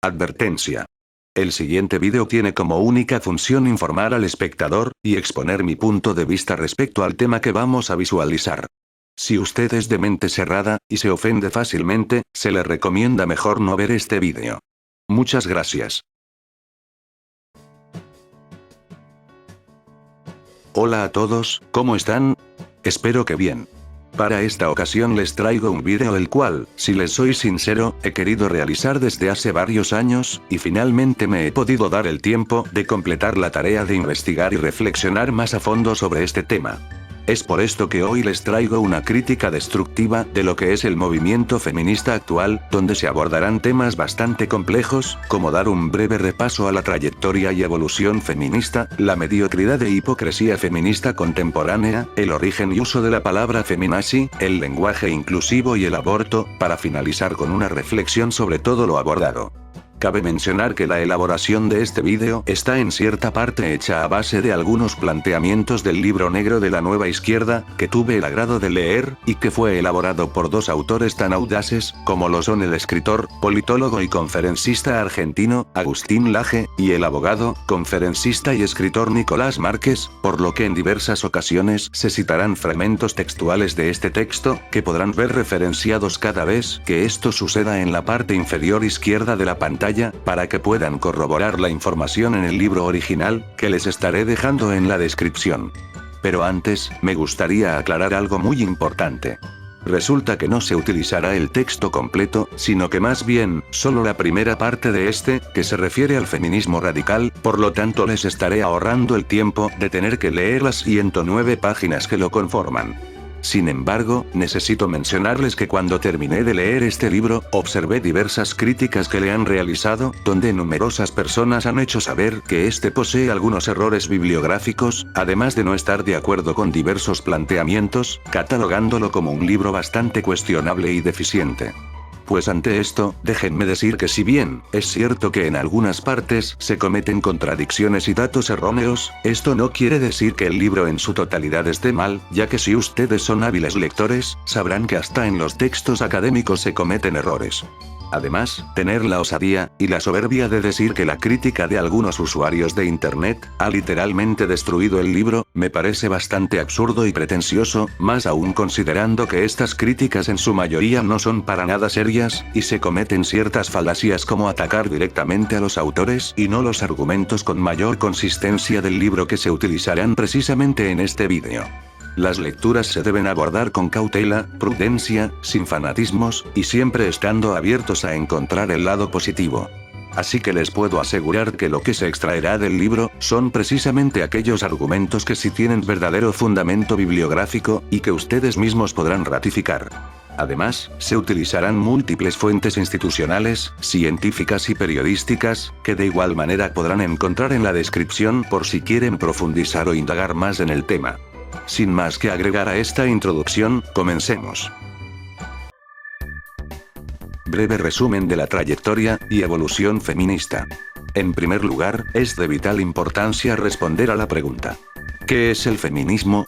Advertencia. El siguiente vídeo tiene como única función informar al espectador, y exponer mi punto de vista respecto al tema que vamos a visualizar. Si usted es de mente cerrada, y se ofende fácilmente, se le recomienda mejor no ver este vídeo. Muchas gracias. Hola a todos, ¿cómo están? Espero que bien. Para esta ocasión les traigo un vídeo el cual, si les soy sincero, he querido realizar desde hace varios años, y finalmente me he podido dar el tiempo de completar la tarea de investigar y reflexionar más a fondo sobre este tema. Es por esto que hoy les traigo una crítica destructiva de lo que es el movimiento feminista actual, donde se abordarán temas bastante complejos, como dar un breve repaso a la trayectoria y evolución feminista, la mediocridad e hipocresía feminista contemporánea, el origen y uso de la palabra feminazi, el lenguaje inclusivo y el aborto, para finalizar con una reflexión sobre todo lo abordado. Cabe mencionar que la elaboración de este vídeo está en cierta parte hecha a base de algunos planteamientos del libro negro de la Nueva Izquierda, que tuve el agrado de leer, y que fue elaborado por dos autores tan audaces, como lo son el escritor, politólogo y conferencista argentino, Agustín Laje, y el abogado, conferencista y escritor Nicolás Márquez, por lo que en diversas ocasiones se citarán fragmentos textuales de este texto, que podrán ver referenciados cada vez que esto suceda en la parte inferior izquierda de la pantalla, para que puedan corroborar la información en el libro original, que les estaré dejando en la descripción. Pero antes, me gustaría aclarar algo muy importante. Resulta que no se utilizará el texto completo, sino que más bien, solo la primera parte de este, que se refiere al feminismo radical, por lo tanto les estaré ahorrando el tiempo de tener que leer las 109 páginas que lo conforman. Sin embargo, necesito mencionarles que cuando terminé de leer este libro, observé diversas críticas que le han realizado, donde numerosas personas han hecho saber que este posee algunos errores bibliográficos, además de no estar de acuerdo con diversos planteamientos, catalogándolo como un libro bastante cuestionable y deficiente. Pues ante esto, déjenme decir que si bien, es cierto que en algunas partes se cometen contradicciones y datos erróneos, esto no quiere decir que el libro en su totalidad esté mal, ya que si ustedes son hábiles lectores, sabrán que hasta en los textos académicos se cometen errores. Además, tener la osadía y la soberbia de decir que la crítica de algunos usuarios de Internet ha literalmente destruido el libro, me parece bastante absurdo y pretencioso, más aún considerando que estas críticas en su mayoría no son para nada serias, y se cometen ciertas falacias como atacar directamente a los autores y no los argumentos con mayor consistencia del libro que se utilizarán precisamente en este vídeo. Las lecturas se deben abordar con cautela, prudencia, sin fanatismos, y siempre estando abiertos a encontrar el lado positivo. Así que les puedo asegurar que lo que se extraerá del libro, son precisamente aquellos argumentos que sí tienen verdadero fundamento bibliográfico, y que ustedes mismos podrán ratificar. Además, se utilizarán múltiples fuentes institucionales, científicas y periodísticas, que de igual manera podrán encontrar en la descripción por si quieren profundizar o indagar más en el tema. Sin más que agregar a esta introducción, comencemos. Breve resumen de la trayectoria y evolución feminista. En primer lugar, es de vital importancia responder a la pregunta: ¿qué es el feminismo?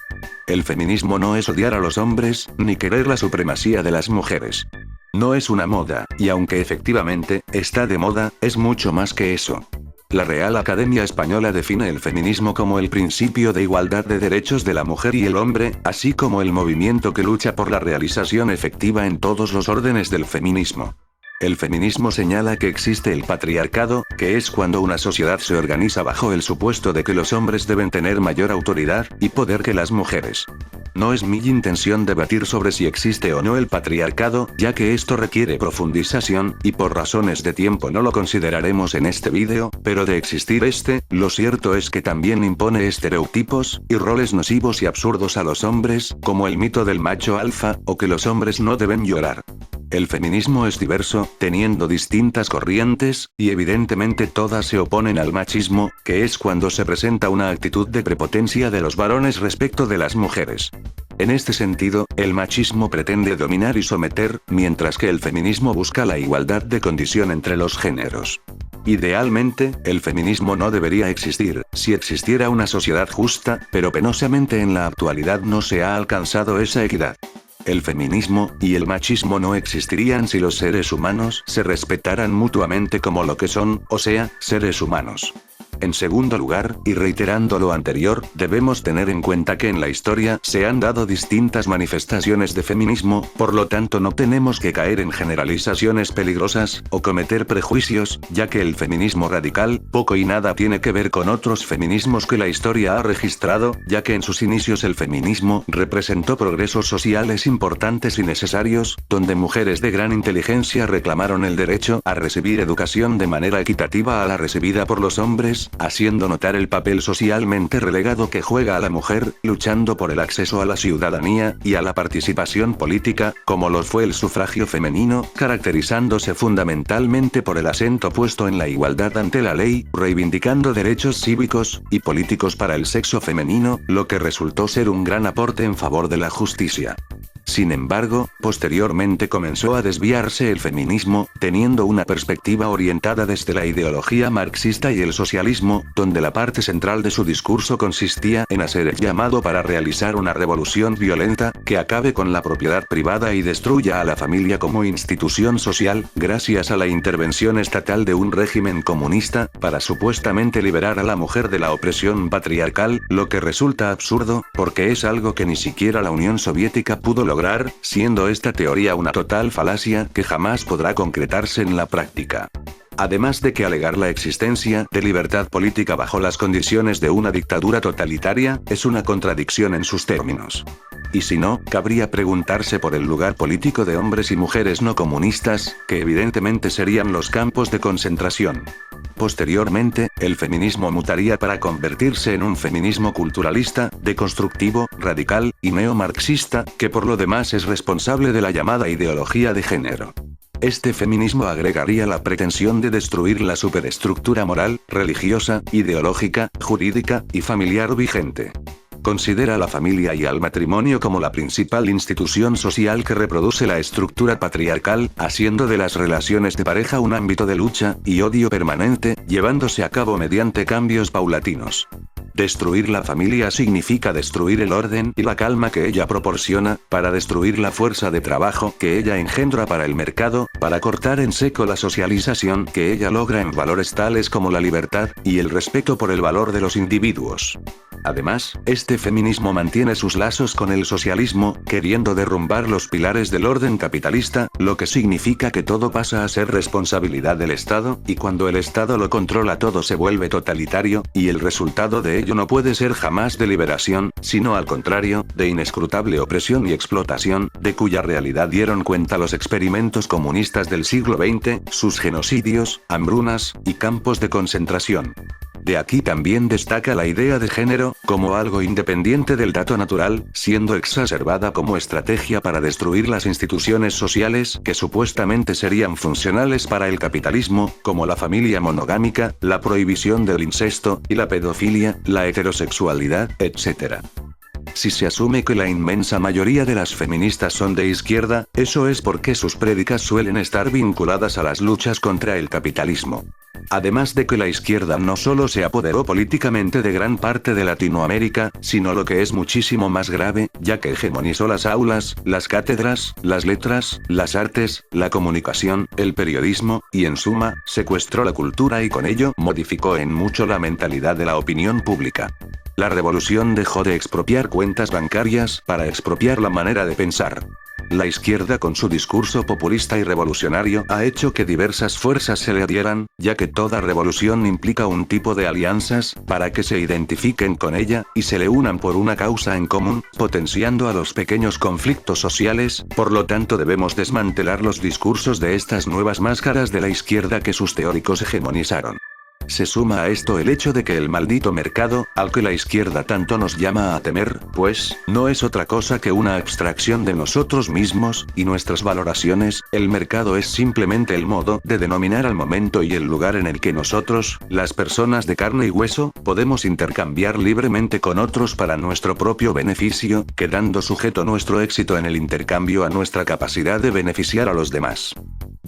El feminismo no es odiar a los hombres, ni querer la supremacía de las mujeres. No es una moda, y aunque efectivamente, está de moda, es mucho más que eso. La Real Academia Española define el feminismo como el principio de igualdad de derechos de la mujer y el hombre, así como el movimiento que lucha por la realización efectiva en todos los órdenes del feminismo. El feminismo señala que existe el patriarcado, que es cuando una sociedad se organiza bajo el supuesto de que los hombres deben tener mayor autoridad y poder que las mujeres. No es mi intención debatir sobre si existe o no el patriarcado, ya que esto requiere profundización, y por razones de tiempo no lo consideraremos en este vídeo, pero de existir lo cierto es que también impone estereotipos, y roles nocivos y absurdos a los hombres, como el mito del macho alfa, o que los hombres no deben llorar. El feminismo es diverso, teniendo distintas corrientes, y evidentemente todas se oponen al machismo, que es cuando se presenta una actitud de prepotencia de los varones respecto de las mujeres. En este sentido, el machismo pretende dominar y someter, mientras que el feminismo busca la igualdad de condición entre los géneros. Idealmente, el feminismo no debería existir, si existiera una sociedad justa, pero penosamente en la actualidad no se ha alcanzado esa equidad. El feminismo y el machismo no existirían si los seres humanos se respetaran mutuamente como lo que son, o sea, seres humanos. En segundo lugar, y reiterando lo anterior, debemos tener en cuenta que en la historia se han dado distintas manifestaciones de feminismo, por lo tanto no tenemos que caer en generalizaciones peligrosas, o cometer prejuicios, ya que el feminismo radical, poco y nada tiene que ver con otros feminismos que la historia ha registrado, ya que en sus inicios el feminismo representó progresos sociales importantes y necesarios, donde mujeres de gran inteligencia reclamaron el derecho a recibir educación de manera equitativa a la recibida por los hombres, haciendo notar el papel socialmente relegado que juega a la mujer, luchando por el acceso a la ciudadanía y a la participación política, como lo fue el sufragio femenino, caracterizándose fundamentalmente por el acento puesto en la igualdad ante la ley, reivindicando derechos cívicos y políticos para el sexo femenino, lo que resultó ser un gran aporte en favor de la justicia. Sin embargo, posteriormente comenzó a desviarse el feminismo, teniendo una perspectiva orientada desde la ideología marxista y el socialismo, donde la parte central de su discurso consistía en hacer el llamado para realizar una revolución violenta, que acabe con la propiedad privada y destruya a la familia como institución social, gracias a la intervención estatal de un régimen comunista, para supuestamente liberar a la mujer de la opresión patriarcal, lo que resulta absurdo, porque es algo que ni siquiera la Unión Soviética pudo lograr, siendo esta teoría una total falacia que jamás podrá concretarse en la práctica. Además de que alegar la existencia de libertad política bajo las condiciones de una dictadura totalitaria, es una contradicción en sus términos. Y si no, cabría preguntarse por el lugar político de hombres y mujeres no comunistas, que evidentemente serían los campos de concentración. Posteriormente, el feminismo mutaría para convertirse en un feminismo culturalista, deconstructivo, radical, y neomarxista, que por lo demás es responsable de la llamada ideología de género. Este feminismo agregaría la pretensión de destruir la superestructura moral, religiosa, ideológica, jurídica y familiar vigente. Considera a la familia y al matrimonio como la principal institución social que reproduce la estructura patriarcal, haciendo de las relaciones de pareja un ámbito de lucha y odio permanente, llevándose a cabo mediante cambios paulatinos. Destruir la familia significa destruir el orden y la calma que ella proporciona, para destruir la fuerza de trabajo que ella engendra para el mercado, para cortar en seco la socialización que ella logra en valores tales como la libertad y el respeto por el valor de los individuos. Además, este feminismo mantiene sus lazos con el socialismo, queriendo derrumbar los pilares del orden capitalista, lo que significa que todo pasa a ser responsabilidad del Estado, y cuando el Estado lo controla todo se vuelve totalitario, y el resultado de ello no puede ser jamás de liberación, sino al contrario, de inescrutable opresión y explotación, de cuya realidad dieron cuenta los experimentos comunistas del siglo XX, sus genocidios, hambrunas y campos de concentración. De aquí también destaca la idea de género, como algo independiente del dato natural, siendo exacerbada como estrategia para destruir las instituciones sociales que supuestamente serían funcionales para el capitalismo, como la familia monogámica, la prohibición del incesto y la pedofilia, la heterosexualidad, etc. Si se asume que la inmensa mayoría de las feministas son de izquierda, eso es porque sus prédicas suelen estar vinculadas a las luchas contra el capitalismo. Además de que la izquierda no solo se apoderó políticamente de gran parte de Latinoamérica, sino lo que es muchísimo más grave, ya que hegemonizó las aulas, las cátedras, las letras, las artes, la comunicación, el periodismo, y en suma, secuestró la cultura y con ello modificó en mucho la mentalidad de la opinión pública. La revolución dejó de expropiar cuentas bancarias para expropiar la manera de pensar. La izquierda con su discurso populista y revolucionario ha hecho que diversas fuerzas se le adhieran, ya que toda revolución implica un tipo de alianzas, para que se identifiquen con ella, y se le unan por una causa en común, potenciando a los pequeños conflictos sociales, por lo tanto debemos desmantelar los discursos de estas nuevas máscaras de la izquierda que sus teóricos hegemonizaron. Se suma a esto el hecho de que el maldito mercado, al que la izquierda tanto nos llama a temer, pues, no es otra cosa que una abstracción de nosotros mismos, y nuestras valoraciones. El mercado es simplemente el modo de denominar al momento y el lugar en el que nosotros, las personas de carne y hueso, podemos intercambiar libremente con otros para nuestro propio beneficio, quedando sujeto nuestro éxito en el intercambio a nuestra capacidad de beneficiar a los demás.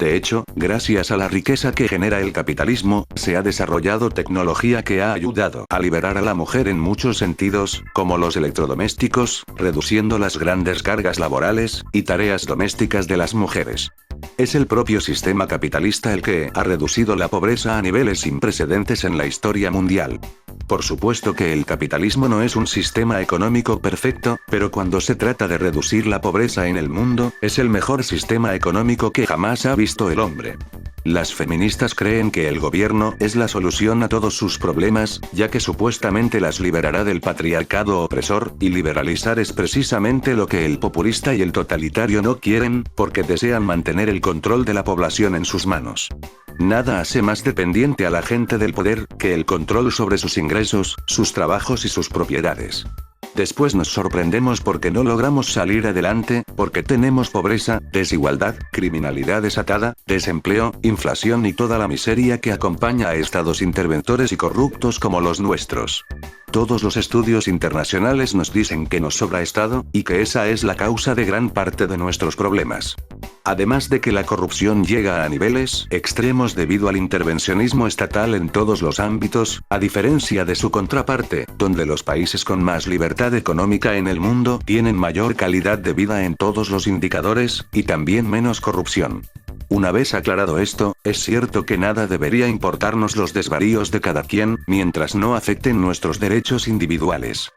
De hecho, gracias a la riqueza que genera el capitalismo, se ha desarrollado tecnología que ha ayudado a liberar a la mujer en muchos sentidos, como los electrodomésticos, reduciendo las grandes cargas laborales y tareas domésticas de las mujeres. Es el propio sistema capitalista el que ha reducido la pobreza a niveles sin precedentes en la historia mundial. Por supuesto que el capitalismo no es un sistema económico perfecto, pero cuando se trata de reducir la pobreza en el mundo, es el mejor sistema económico que jamás ha visto el hombre. Las feministas creen que el gobierno es la solución a todos sus problemas, ya que supuestamente las liberará del patriarcado opresor, y liberalizar es precisamente lo que el populista y el totalitario no quieren, porque desean mantener el control de la población en sus manos. Nada hace más dependiente a la gente del poder que el control sobre sus ingresos, sus trabajos y sus propiedades. Después nos sorprendemos porque no logramos salir adelante, porque tenemos pobreza, desigualdad, criminalidad desatada, desempleo, inflación y toda la miseria que acompaña a estados interventores y corruptos como los nuestros. Todos los estudios internacionales nos dicen que nos sobra Estado, y que esa es la causa de gran parte de nuestros problemas. Además de que la corrupción llega a niveles extremos debido al intervencionismo estatal en todos los ámbitos, a diferencia de su contraparte, donde los países con más libertad económica en el mundo tienen mayor calidad de vida en todos los indicadores, y también menos corrupción. Una vez aclarado esto, es cierto que nada debería importarnos los desvaríos de cada quien, mientras no afecten nuestros derechos individuales.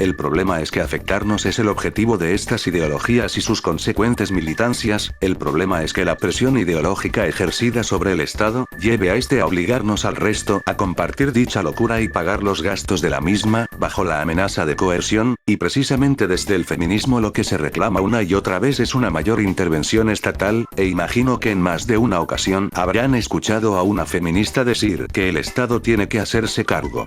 El problema es que afectarnos es el objetivo de estas ideologías y sus consecuentes militancias. El problema es que la presión ideológica ejercida sobre el Estado lleve a este a obligarnos al resto a compartir dicha locura y pagar los gastos de la misma, bajo la amenaza de coerción, y precisamente desde el feminismo lo que se reclama una y otra vez es una mayor intervención estatal, e imagino que en más de una ocasión habrán escuchado a una feminista decir que el Estado tiene que hacerse cargo.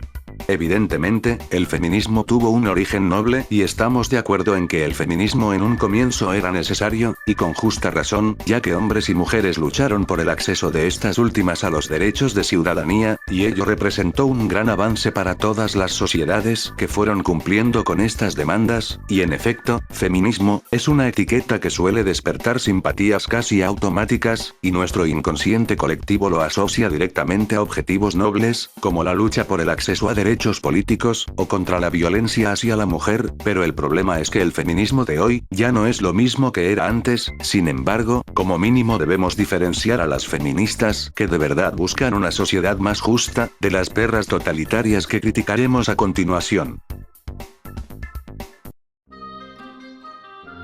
Evidentemente, el feminismo tuvo un origen noble y estamos de acuerdo en que el feminismo en un comienzo era necesario, y con justa razón, ya que hombres y mujeres lucharon por el acceso de estas últimas a los derechos de ciudadanía, y ello representó un gran avance para todas las sociedades que fueron cumpliendo con estas demandas, y en efecto, feminismo es una etiqueta que suele despertar simpatías casi automáticas, y nuestro inconsciente colectivo lo asocia directamente a objetivos nobles, como la lucha por el acceso a derechos políticos, o contra la violencia hacia la mujer, pero el problema es que el feminismo de hoy, ya no es lo mismo que era antes. Sin embargo, como mínimo debemos diferenciar a las feministas, que de verdad buscan una sociedad más justa, de las perras totalitarias que criticaremos a continuación.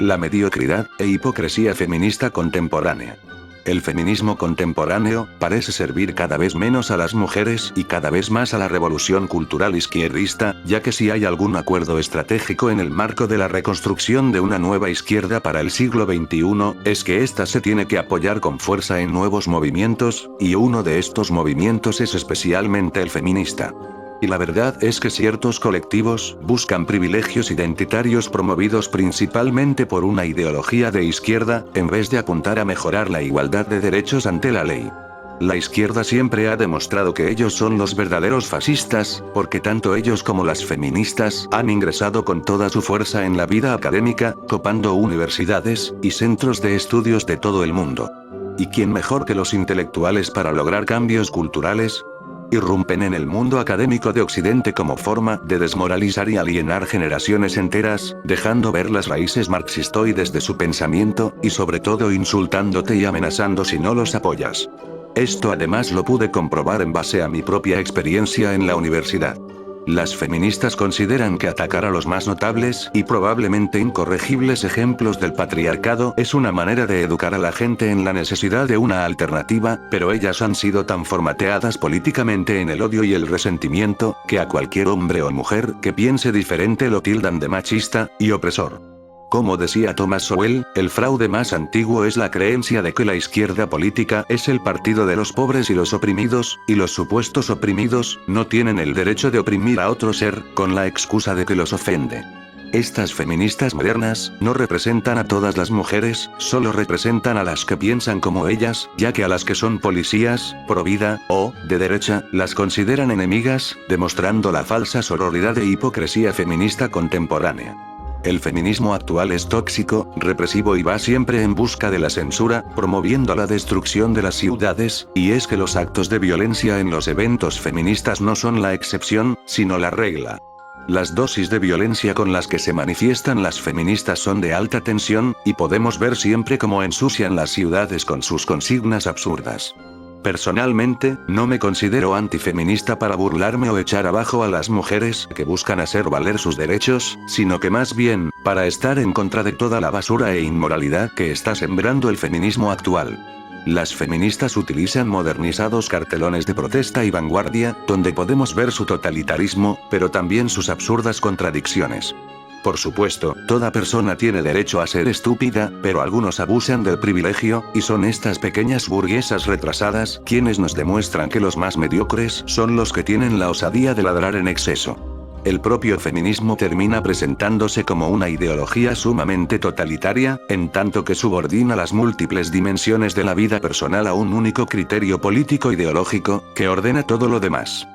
La mediocridad e hipocresía feminista contemporánea. El feminismo contemporáneo parece servir cada vez menos a las mujeres y cada vez más a la revolución cultural izquierdista, ya que si hay algún acuerdo estratégico en el marco de la reconstrucción de una nueva izquierda para el siglo XXI, es que ésta se tiene que apoyar con fuerza en nuevos movimientos, y uno de estos movimientos es especialmente el feminista. Y la verdad es que ciertos colectivos buscan privilegios identitarios promovidos principalmente por una ideología de izquierda, en vez de apuntar a mejorar la igualdad de derechos ante la ley. La izquierda siempre ha demostrado que ellos son los verdaderos fascistas, porque tanto ellos como las feministas han ingresado con toda su fuerza en la vida académica, copando universidades y centros de estudios de todo el mundo. ¿Y quién mejor que los intelectuales para lograr cambios culturales? Irrumpen en el mundo académico de Occidente como forma de desmoralizar y alienar generaciones enteras, dejando ver las raíces marxistoides de su pensamiento, y sobre todo insultándote y amenazando si no los apoyas. Esto además lo pude comprobar en base a mi propia experiencia en la universidad. Las feministas consideran que atacar a los más notables y probablemente incorregibles ejemplos del patriarcado es una manera de educar a la gente en la necesidad de una alternativa, pero ellas han sido tan formateadas políticamente en el odio y el resentimiento, que a cualquier hombre o mujer que piense diferente lo tildan de machista y opresor. Como decía Thomas Sowell, el fraude más antiguo es la creencia de que la izquierda política es el partido de los pobres y los oprimidos, y los supuestos oprimidos no tienen el derecho de oprimir a otro ser, con la excusa de que los ofende. Estas feministas modernas no representan a todas las mujeres, solo representan a las que piensan como ellas, ya que a las que son policías, pro vida, o, de derecha, las consideran enemigas, demostrando la falsa sororidad e hipocresía feminista contemporánea. El feminismo actual es tóxico, represivo y va siempre en busca de la censura, promoviendo la destrucción de las ciudades, y es que los actos de violencia en los eventos feministas no son la excepción, sino la regla. Las dosis de violencia con las que se manifiestan las feministas son de alta tensión, y podemos ver siempre cómo ensucian las ciudades con sus consignas absurdas. Personalmente, no me considero antifeminista para burlarme o echar abajo a las mujeres que buscan hacer valer sus derechos, sino que más bien, para estar en contra de toda la basura e inmoralidad que está sembrando el feminismo actual. Las feministas utilizan modernizados cartelones de protesta y vanguardia, donde podemos ver su totalitarismo, pero también sus absurdas contradicciones. Por supuesto, toda persona tiene derecho a ser estúpida, pero algunos abusan del privilegio, y son estas pequeñas burguesas retrasadas quienes nos demuestran que los más mediocres son los que tienen la osadía de ladrar en exceso. El propio feminismo termina presentándose como una ideología sumamente totalitaria, en tanto que subordina las múltiples dimensiones de la vida personal a un único criterio político ideológico, que ordena todo lo demás.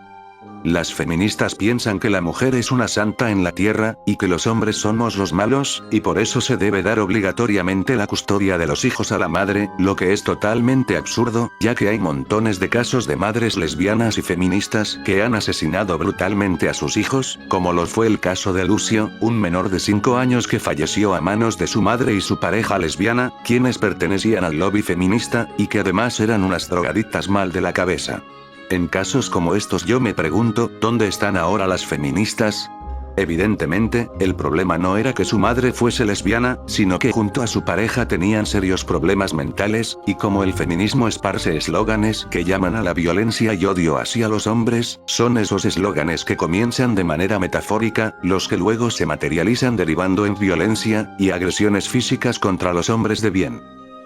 Las feministas piensan que la mujer es una santa en la tierra, y que los hombres somos los malos, y por eso se debe dar obligatoriamente la custodia de los hijos a la madre, lo que es totalmente absurdo, ya que hay montones de casos de madres lesbianas y feministas que han asesinado brutalmente a sus hijos, como lo fue el caso de Lucio, un menor de 5 años que falleció a manos de su madre y su pareja lesbiana, quienes pertenecían al lobby feminista, y que además eran unas drogadictas mal de la cabeza. En casos como estos yo me pregunto, ¿dónde están ahora las feministas? Evidentemente, el problema no era que su madre fuese lesbiana, sino que junto a su pareja tenían serios problemas mentales, y como el feminismo esparce eslóganes que llaman a la violencia y odio hacia los hombres, son esos eslóganes que comienzan de manera metafórica, los que luego se materializan derivando en violencia y agresiones físicas contra los hombres de bien.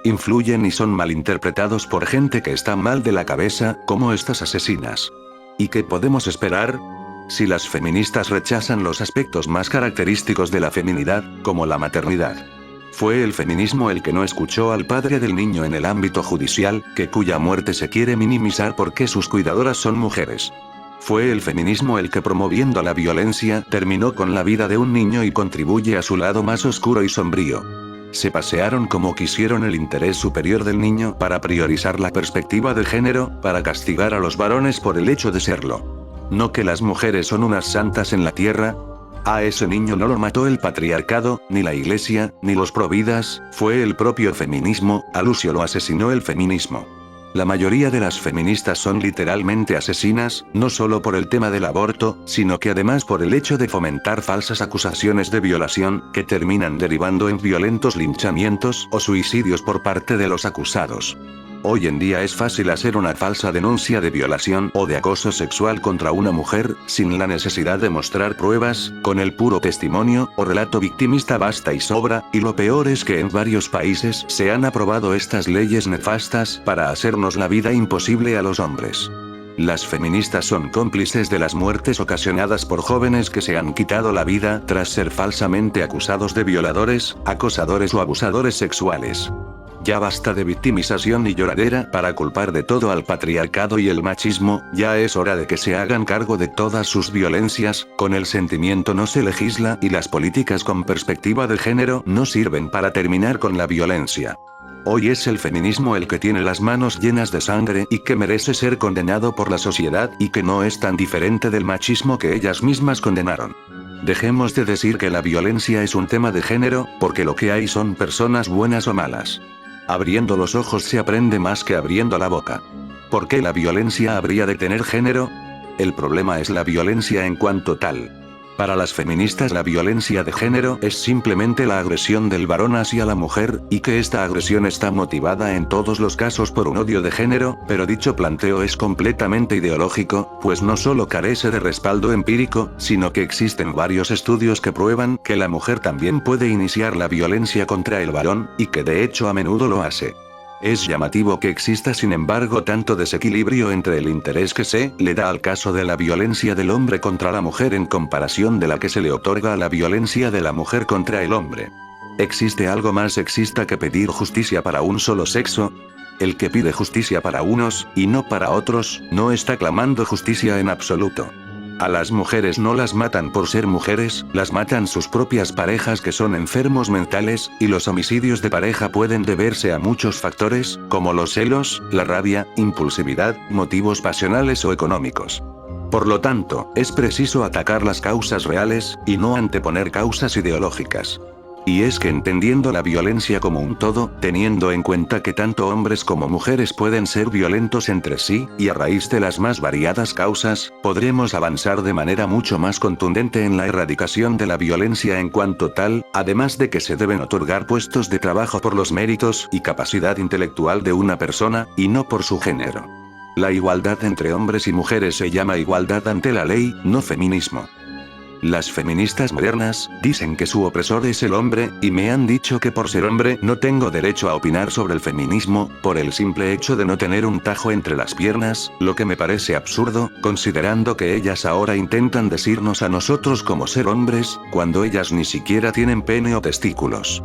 Influyen y son malinterpretados por gente que está mal de la cabeza, como estas asesinas. ¿Y qué podemos esperar? Si las feministas rechazan los aspectos más característicos de la feminidad, como la maternidad. Fue el feminismo el que no escuchó al padre del niño en el ámbito judicial, que cuya muerte se quiere minimizar porque sus cuidadoras son mujeres. Fue el feminismo el que promoviendo la violencia terminó con la vida de un niño y contribuye a su lado más oscuro y sombrío. Se pasearon como quisieron el interés superior del niño para priorizar la perspectiva de género, para castigar a los varones por el hecho de serlo. ¿No que las mujeres son unas santas en la tierra? A ese niño no lo mató el patriarcado, ni la iglesia, ni los providas, fue el propio feminismo, a Lucio lo asesinó el feminismo. La mayoría de las feministas son literalmente asesinas, no solo por el tema del aborto, sino que además por el hecho de fomentar falsas acusaciones de violación, que terminan derivando en violentos linchamientos o suicidios por parte de los acusados. Hoy en día es fácil hacer una falsa denuncia de violación o de acoso sexual contra una mujer, sin la necesidad de mostrar pruebas, con el puro testimonio o relato victimista basta y sobra, y lo peor es que en varios países se han aprobado estas leyes nefastas para hacernos la vida imposible a los hombres. Las feministas son cómplices de las muertes ocasionadas por jóvenes que se han quitado la vida tras ser falsamente acusados de violadores, acosadores o abusadores sexuales. Ya basta de victimización y lloradera para culpar de todo al patriarcado y el machismo, ya es hora de que se hagan cargo de todas sus violencias, con el sentimiento no se legisla y las políticas con perspectiva de género no sirven para terminar con la violencia. Hoy es el feminismo el que tiene las manos llenas de sangre y que merece ser condenado por la sociedad y que no es tan diferente del machismo que ellas mismas condenaron. Dejemos de decir que la violencia es un tema de género, porque lo que hay son personas buenas o malas. Abriendo los ojos se aprende más que abriendo la boca. ¿Por qué la violencia habría de tener género? El problema es la violencia en cuanto tal. Para las feministas la violencia de género es simplemente la agresión del varón hacia la mujer, y que esta agresión está motivada en todos los casos por un odio de género, pero dicho planteo es completamente ideológico, pues no solo carece de respaldo empírico, sino que existen varios estudios que prueban que la mujer también puede iniciar la violencia contra el varón, y que de hecho a menudo lo hace. Es llamativo que exista sin embargo tanto desequilibrio entre el interés que se le da al caso de la violencia del hombre contra la mujer en comparación de la que se le otorga a la violencia de la mujer contra el hombre. ¿Existe algo más sexista que pedir justicia para un solo sexo? El que pide justicia para unos, y no para otros, no está clamando justicia en absoluto. A las mujeres no las matan por ser mujeres, las matan sus propias parejas que son enfermos mentales, y los homicidios de pareja pueden deberse a muchos factores, como los celos, la rabia, impulsividad, motivos pasionales o económicos. Por lo tanto, es preciso atacar las causas reales, y no anteponer causas ideológicas. Y es que entendiendo la violencia como un todo, teniendo en cuenta que tanto hombres como mujeres pueden ser violentos entre sí, y a raíz de las más variadas causas, podremos avanzar de manera mucho más contundente en la erradicación de la violencia en cuanto tal, además de que se deben otorgar puestos de trabajo por los méritos y capacidad intelectual de una persona, y no por su género. La igualdad entre hombres y mujeres se llama igualdad ante la ley, no feminismo. Las feministas modernas dicen que su opresor es el hombre, y me han dicho que por ser hombre no tengo derecho a opinar sobre el feminismo, por el simple hecho de no tener un tajo entre las piernas, lo que me parece absurdo, considerando que ellas ahora intentan decirnos a nosotros como ser hombres, cuando ellas ni siquiera tienen pene o testículos.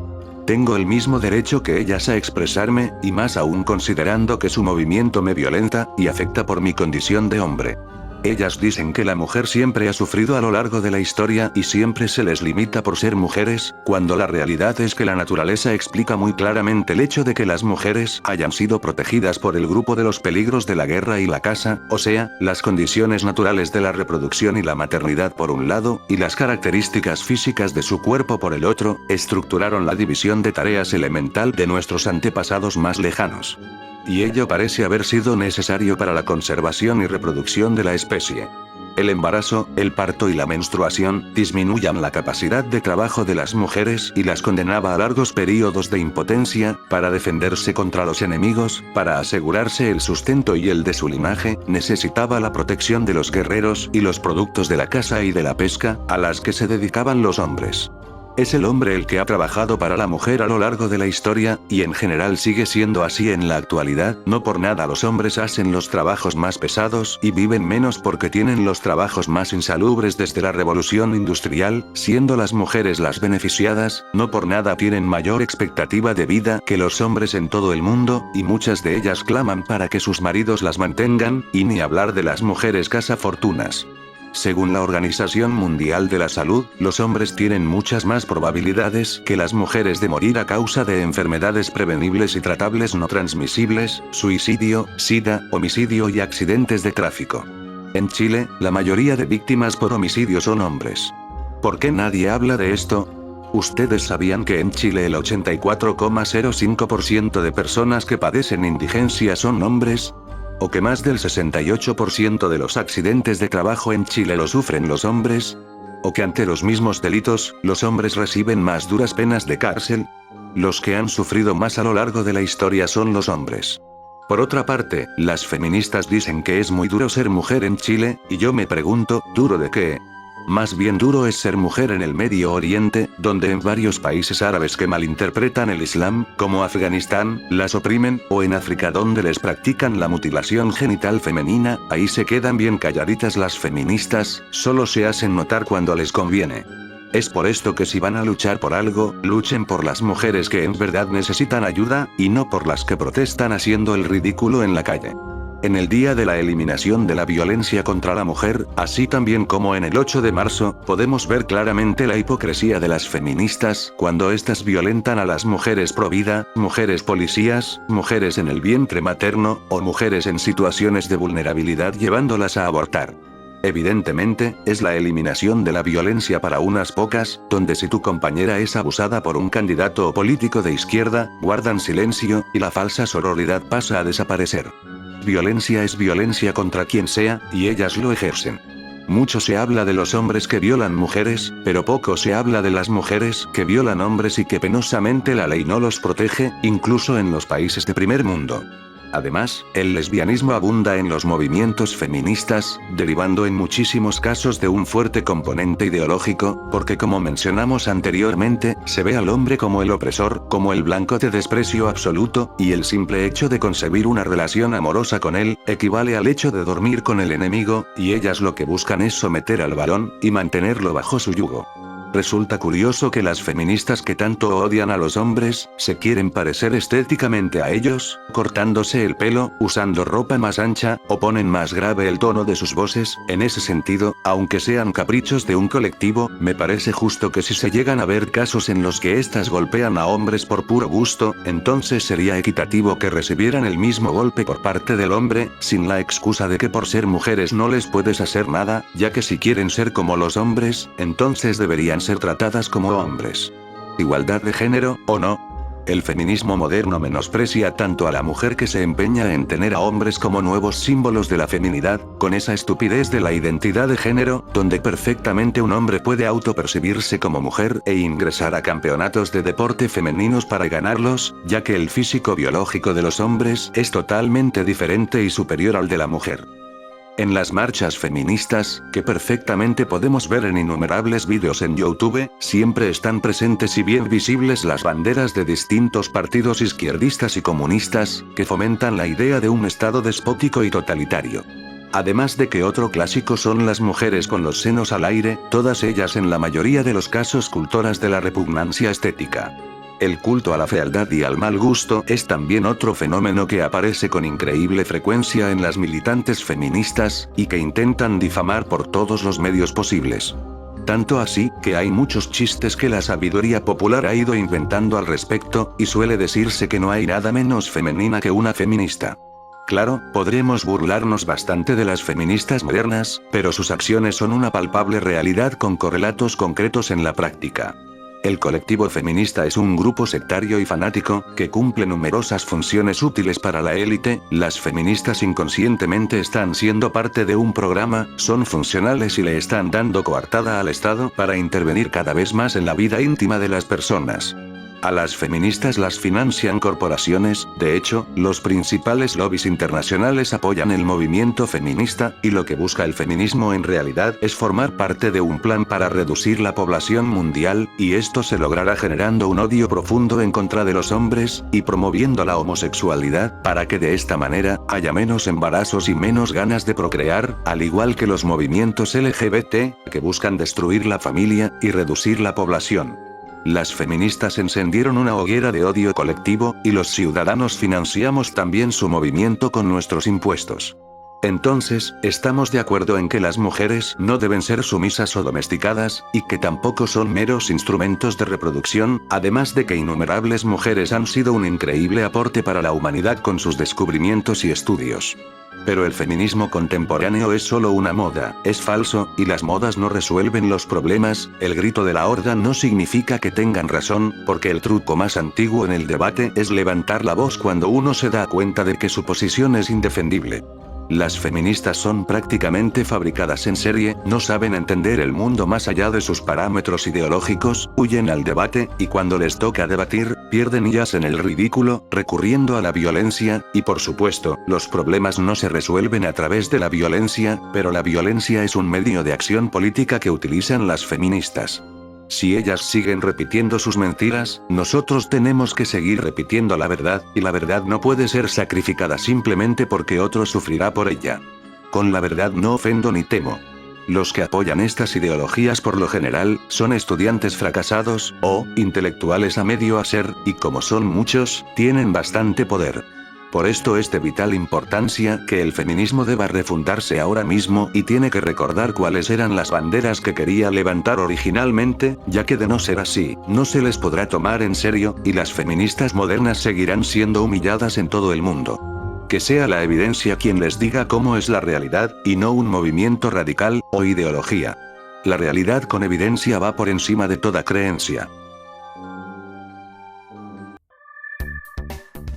Tengo el mismo derecho que ellas a expresarme, y más aún considerando que su movimiento me violenta, y afecta por mi condición de hombre. Ellas dicen que la mujer siempre ha sufrido a lo largo de la historia y siempre se les limita por ser mujeres, cuando la realidad es que la naturaleza explica muy claramente el hecho de que las mujeres hayan sido protegidas por el grupo de los peligros de la guerra y la caza, o sea, las condiciones naturales de la reproducción y la maternidad por un lado, y las características físicas de su cuerpo por el otro, estructuraron la división de tareas elemental de nuestros antepasados más lejanos. Y ello parece haber sido necesario para la conservación y reproducción de la especie. El embarazo, el parto y la menstruación disminuyan la capacidad de trabajo de las mujeres y las condenaba a largos periodos de impotencia, para defenderse contra los enemigos, para asegurarse el sustento y el de su linaje, necesitaba la protección de los guerreros y los productos de la caza y de la pesca, a las que se dedicaban los hombres. Es el hombre el que ha trabajado para la mujer a lo largo de la historia, y en general sigue siendo así en la actualidad, no por nada los hombres hacen los trabajos más pesados y viven menos porque tienen los trabajos más insalubres desde la revolución industrial, siendo las mujeres las beneficiadas, no por nada tienen mayor expectativa de vida que los hombres en todo el mundo, y muchas de ellas claman para que sus maridos las mantengan, y ni hablar de las mujeres cazafortunas. Según la Organización Mundial de la Salud, los hombres tienen muchas más probabilidades que las mujeres de morir a causa de enfermedades prevenibles y tratables no transmisibles, suicidio, sida, homicidio y accidentes de tráfico. En Chile, la mayoría de víctimas por homicidio son hombres. ¿Por qué nadie habla de esto? ¿Ustedes sabían que en Chile el 84,05% de personas que padecen indigencia son hombres? ¿O que más del 68% de los accidentes de trabajo en Chile lo sufren los hombres? ¿O que ante los mismos delitos, los hombres reciben más duras penas de cárcel? Los que han sufrido más a lo largo de la historia son los hombres. Por otra parte, las feministas dicen que es muy duro ser mujer en Chile, y yo me pregunto, ¿duro de qué? Más bien duro es ser mujer en el Medio Oriente, donde en varios países árabes que malinterpretan el Islam, como Afganistán, las oprimen, o en África donde les practican la mutilación genital femenina, ahí se quedan bien calladitas las feministas, solo se hacen notar cuando les conviene. Es por esto que si van a luchar por algo, luchen por las mujeres que en verdad necesitan ayuda, y no por las que protestan haciendo el ridículo en la calle. En el Día de la Eliminación de la Violencia contra la Mujer, así también como en el 8 de marzo, podemos ver claramente la hipocresía de las feministas, cuando éstas violentan a las mujeres pro vida, mujeres policías, mujeres en el vientre materno, o mujeres en situaciones de vulnerabilidad llevándolas a abortar. Evidentemente, es la eliminación de la violencia para unas pocas, donde si tu compañera es abusada por un candidato o político de izquierda, guardan silencio, y la falsa sororidad pasa a desaparecer. Violencia es violencia contra quien sea, y ellas lo ejercen. Mucho se habla de los hombres que violan mujeres, pero poco se habla de las mujeres que violan hombres y que penosamente la ley no los protege, incluso en los países de primer mundo. Además, el lesbianismo abunda en los movimientos feministas, derivando en muchísimos casos de un fuerte componente ideológico, porque como mencionamos anteriormente, se ve al hombre como el opresor, como el blanco de desprecio absoluto, y el simple hecho de concebir una relación amorosa con él, equivale al hecho de dormir con el enemigo, y ellas lo que buscan es someter al varón, y mantenerlo bajo su yugo. Resulta curioso que las feministas que tanto odian a los hombres, se quieren parecer estéticamente a ellos, cortándose el pelo, usando ropa más ancha, o ponen más grave el tono de sus voces. En ese sentido, aunque sean caprichos de un colectivo, me parece justo que si se llegan a ver casos en los que éstas golpean a hombres por puro gusto, entonces sería equitativo que recibieran el mismo golpe por parte del hombre, sin la excusa de que por ser mujeres no les puedes hacer nada, ya que si quieren ser como los hombres, entonces deberían ser tratadas como hombres. ¿Igualdad de género, o no? El feminismo moderno menosprecia tanto a la mujer que se empeña en tener a hombres como nuevos símbolos de la feminidad, con esa estupidez de la identidad de género, donde perfectamente un hombre puede autopercibirse como mujer e ingresar a campeonatos de deporte femeninos para ganarlos, ya que el físico biológico de los hombres es totalmente diferente y superior al de la mujer. En las marchas feministas, que perfectamente podemos ver en innumerables vídeos en YouTube, siempre están presentes y bien visibles las banderas de distintos partidos izquierdistas y comunistas, que fomentan la idea de un estado despótico y totalitario. Además de que otro clásico son las mujeres con los senos al aire, todas ellas en la mayoría de los casos cultoras de la repugnancia estética. El culto a la fealdad y al mal gusto es también otro fenómeno que aparece con increíble frecuencia en las militantes feministas, y que intentan difamar por todos los medios posibles. Tanto así, que hay muchos chistes que la sabiduría popular ha ido inventando al respecto, y suele decirse que no hay nada menos femenina que una feminista. Claro, podremos burlarnos bastante de las feministas modernas, pero sus acciones son una palpable realidad con correlatos concretos en la práctica. El colectivo feminista es un grupo sectario y fanático, que cumple numerosas funciones útiles para la élite. Las feministas inconscientemente están siendo parte de un programa, son funcionales y le están dando coartada al Estado para intervenir cada vez más en la vida íntima de las personas. A las feministas las financian corporaciones, de hecho, los principales lobbies internacionales apoyan el movimiento feminista, y lo que busca el feminismo en realidad es formar parte de un plan para reducir la población mundial, y esto se logrará generando un odio profundo en contra de los hombres, y promoviendo la homosexualidad, para que de esta manera, haya menos embarazos y menos ganas de procrear, al igual que los movimientos LGBT, que buscan destruir la familia, y reducir la población. Las feministas encendieron una hoguera de odio colectivo, y los ciudadanos financiamos también su movimiento con nuestros impuestos. Entonces, estamos de acuerdo en que las mujeres no deben ser sumisas o domesticadas, y que tampoco son meros instrumentos de reproducción, además de que innumerables mujeres han sido un increíble aporte para la humanidad con sus descubrimientos y estudios. Pero el feminismo contemporáneo es solo una moda, es falso, y las modas no resuelven los problemas. El grito de la horda no significa que tengan razón, porque el truco más antiguo en el debate es levantar la voz cuando uno se da cuenta de que su posición es indefendible. Las feministas son prácticamente fabricadas en serie, no saben entender el mundo más allá de sus parámetros ideológicos, huyen al debate, y cuando les toca debatir, pierden y hacen el ridículo, recurriendo a la violencia, y por supuesto, los problemas no se resuelven a través de la violencia, pero la violencia es un medio de acción política que utilizan las feministas. Si ellas siguen repitiendo sus mentiras, nosotros tenemos que seguir repitiendo la verdad, y la verdad no puede ser sacrificada simplemente porque otro sufrirá por ella. Con la verdad no ofendo ni temo. Los que apoyan estas ideologías por lo general, son estudiantes fracasados, o intelectuales a medio hacer, y como son muchos, tienen bastante poder. Por esto es de vital importancia que el feminismo deba refundarse ahora mismo, y tiene que recordar cuáles eran las banderas que quería levantar originalmente, ya que de no ser así, no se les podrá tomar en serio, y las feministas modernas seguirán siendo humilladas en todo el mundo. Que sea la evidencia quien les diga cómo es la realidad, y no un movimiento radical, o ideología. La realidad con evidencia va por encima de toda creencia.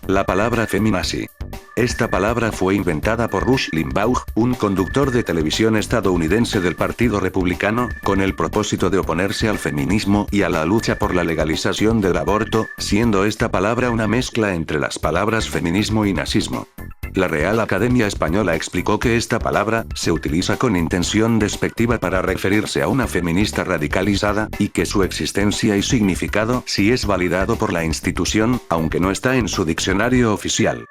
La palabra feminazi. Esta palabra fue inventada por Rush Limbaugh, un conductor de televisión estadounidense del Partido Republicano, con el propósito de oponerse al feminismo y a la lucha por la legalización del aborto, siendo esta palabra una mezcla entre las palabras feminismo y nazismo. La Real Academia Española explicó que esta palabra se utiliza con intención despectiva para referirse a una feminista radicalizada, y que su existencia y significado sí es validado por la institución, aunque no está en su diccionario oficial.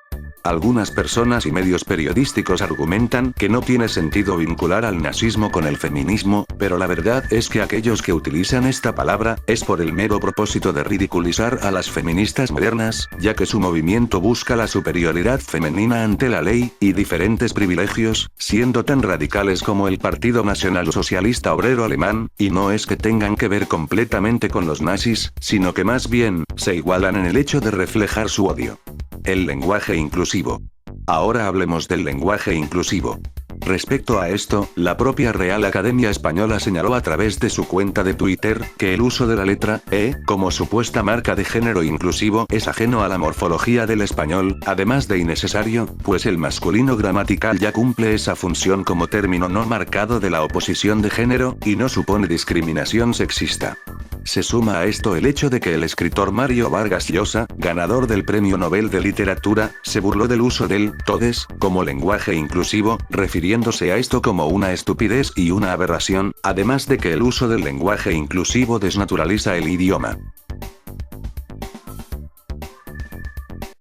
Algunas personas y medios periodísticos argumentan que no tiene sentido vincular al nazismo con el feminismo, pero la verdad es que aquellos que utilizan esta palabra, es por el mero propósito de ridiculizar a las feministas modernas, ya que su movimiento busca la superioridad femenina ante la ley, y diferentes privilegios, siendo tan radicales como el Partido Nacional Socialista Obrero Alemán, y no es que tengan que ver completamente con los nazis, sino que más bien, se igualan en el hecho de reflejar su odio. El lenguaje inclusivo. Ahora hablemos del lenguaje inclusivo. Respecto a esto, la propia Real Academia Española señaló a través de su cuenta de Twitter, que el uso de la letra E, como supuesta marca de género inclusivo, es ajeno a la morfología del español, además de innecesario, pues el masculino gramatical ya cumple esa función como término no marcado de la oposición de género, y no supone discriminación sexista. Se suma a esto el hecho de que el escritor Mario Vargas Llosa, ganador del Premio Nobel de Literatura, se burló del uso del todes como lenguaje inclusivo, refiriéndose a esto como una estupidez y una aberración, además de que el uso del lenguaje inclusivo desnaturaliza el idioma.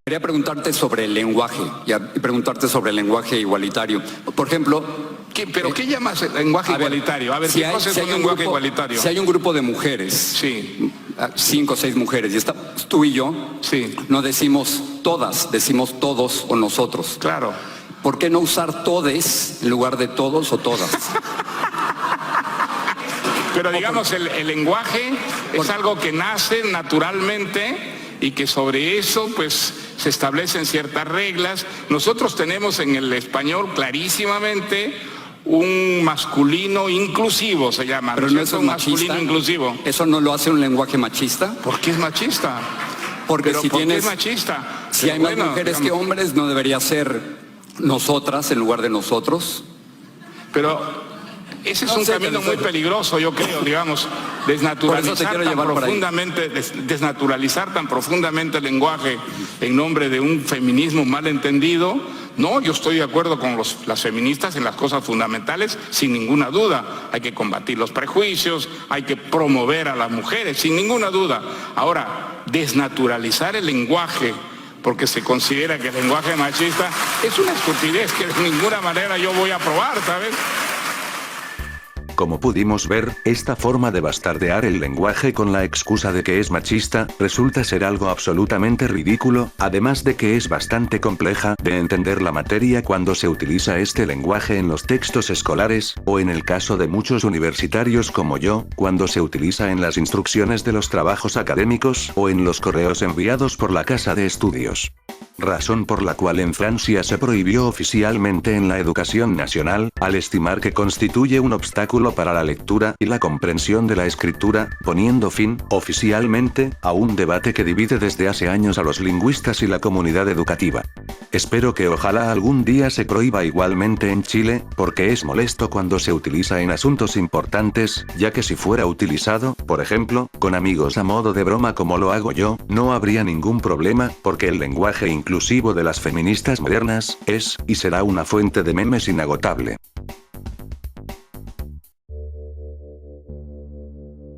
Quería preguntarte sobre el lenguaje, y preguntarte sobre el lenguaje igualitario. Por ejemplo, ¿Qué llamas el lenguaje igualitario? A ver, ¿qué cosa es un lenguaje igualitario? Si hay un grupo de mujeres, Sí. 5 o 6 mujeres, y tú y yo, Sí. no decimos todas, decimos todos o nosotros. Claro. ¿Por qué no usar todes en lugar de todos o todas? Pero digamos, el lenguaje es algo que nace naturalmente y que sobre eso, pues, se establecen ciertas reglas. Nosotros tenemos en el español clarísimamente un masculino inclusivo, se llama. Pero no es un masculino machista. inclusivo. ¿Eso no lo hace un lenguaje machista? ¿Por qué es machista? Porque ¿Pero si por qué tienes, es machista? si hay más mujeres que hombres, ¿no debería ser nosotras en lugar de nosotros? Pero ese es No un sé, camino pero- muy peligroso, yo creo, digamos, Por eso te desnaturalizar quiero tan llevar por ahí. profundamente, desnaturalizar tan profundamente el lenguaje en nombre de un feminismo malentendido. No, yo estoy de acuerdo con las feministas en las cosas fundamentales, sin ninguna duda. Hay que combatir los prejuicios, hay que promover a las mujeres, sin ninguna duda. Ahora, desnaturalizar el lenguaje porque se considera que el lenguaje machista es una estupidez que de ninguna manera yo voy a aprobar, ¿sabes? Como pudimos ver, esta forma de bastardear el lenguaje con la excusa de que es machista, resulta ser algo absolutamente ridículo, además de que es bastante compleja de entender la materia cuando se utiliza este lenguaje en los textos escolares, o en el caso de muchos universitarios como yo, cuando se utiliza en las instrucciones de los trabajos académicos, o en los correos enviados por la casa de estudios. Razón por la cual en Francia se prohibió oficialmente en la educación nacional, al estimar que constituye un obstáculo para la lectura y la comprensión de la escritura, poniendo fin, oficialmente, a un debate que divide desde hace años a los lingüistas y la comunidad educativa. Espero que ojalá algún día se prohíba igualmente en Chile, porque es molesto cuando se utiliza en asuntos importantes, ya que si fuera utilizado, por ejemplo, con amigos a modo de broma como lo hago yo, no habría ningún problema, porque el lenguaje inclusivo de las feministas modernas es, y será una fuente de memes inagotable.